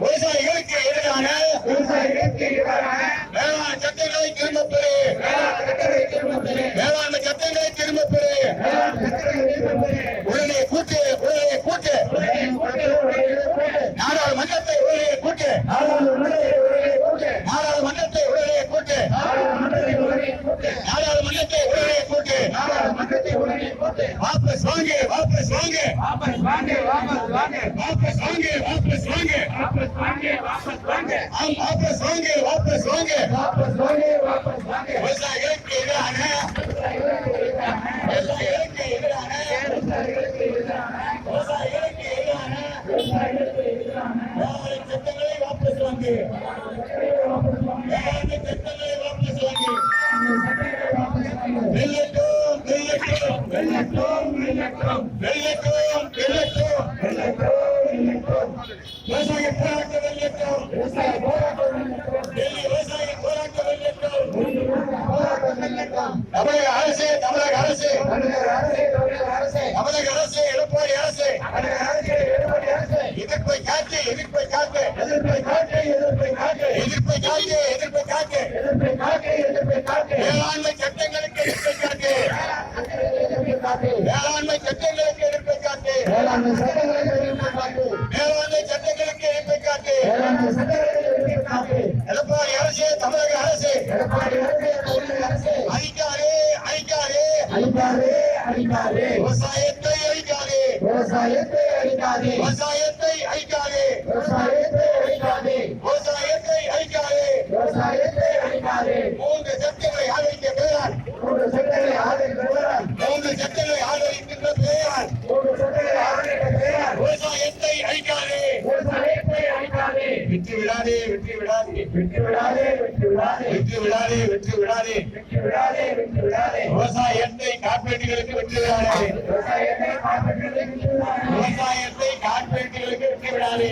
விவசாயிகளுக்கு எதிரான வேளாண் சட்டங்களை திரும்பப் பெறு, வேளாண் சட்டங்களை திரும்பப் பெறு, உடனே கூட்டு, நாடாளுமன்றத்தை உடனே கூட்டு, நாடாளுமன்றத்தை உடனே கூட்டு, நாடாளுமன்றத்தை உடனே கூட்டு, வாபஸ் வாங்க, வாபஸ் வாங்க, வாபஸ் வாங்க, வாபஸ் வாங்க, வாபஸ் வாங்க, வாபஸ் வாங்க, வாபஸ் வாங்க, வாபஸ் வாங்க, வாபஸ் வாங்க, வாபஸ் வாங்க, வாபஸ் வாங்க, வாபஸ் வாங்க. விவசாயிகளுக்கு எதிரான விவசாயிகளுக்கு எதிரான விவசாயிகளுக்கு எதிரான வேளாண் சட்டங்களை வாபஸ் வாங்கு, வேளாண் சட்டங்களை வாபஸ் வாங்கு. வெள்ளட்டும், வெள்ளட்டும், வெள்ளட்டும், வெள்ளட்டும், வெள்ளட்டும், வெள்ளட்டும், வெள்ளட்டும். விவசாய போராட்டம் வெள்ளட்டும், விவசாய போராட்டம் வெள்ளட்டும், டெல்லி விவசாய போராட்டம் வெள்ளட்டும், தமிழக அரசு, தமிழக அரசு, தமிழக அரசு, எடப்பாடி அரசு, எதிர்ப்பை காட்டு, எதிர்ப்பை காட்டு, எதிர்ப்பை காட்டு, எதிர்ப்பை காட்டு, எதிர்ப்பை காட்டு, எதிர்ப்பை காட்டு, எதிர்ப்பை காட்டு, எதிர்ப்பை காட்டு. வேளாண்மை சட்டங்களுக்கு எதிர்ப்பை காட்டு, வேளாண்மை சட்டங்களுக்கு எதிர்ப்பை காட்டு, வேளாண்மை சட்டங்களுக்கு எதிர்ப்பை காட்டு, வேளாண்மை சட்டங்களுக்கு எதிர்ப்பை காட்டு, வேளாண்மை சட்டங்களுக்கு எதிர்ப்பை காட்டு. எடப்பாடி அரசு, தமிழக அரசு, எடப்பாடி அரசு, தமிழக அரசு, அழிக்காதே, அழிக்காதே, அழிக்காதே, அழிக்காதே, விவசாயத்தை அழிக்காதே, விவசாயத்தை அழிக்காதே, விவசாயத்தை அழிக்காதே, விவசாயத்தை அழிக்காதே, விவசாயத்தை அழிக்காதே, விவசாயத்தை அழிக்காதே. மூன்று சட்டங்களை ஆதரிக்க பெயரால், மூன்று சட்டங்களை ஆதரிக்க பெயரால், மூன்று சட்டங்களை ஆதரிக்கின்ற பெயரால், மூன்று சட்டங்களை ஆதரிக்க பெயரால் விவசாயத்தை அழிக்காதே, விவசாயத்தை அழிக்காதே. விட்டு விடாதே, வெற்றி விடாதே, வெற்றி விடாதே, வெற்றி விடாதே, வெற்றி விடாதே, வெற்றி விடாதே, வெற்றி விடாதே, வெற்றி விடாதே. விவசாயத்தை கார்ப்பரேட்டுகளுக்கு வெற்றி விடாதே, விவசாயத்தை கார்ப்பரேட்டுகளுக்கு வெற்றி விடாதே, விவசாயத்தை கார்ப்பரேட்டுகளுக்கு வெற்றி விடாதே.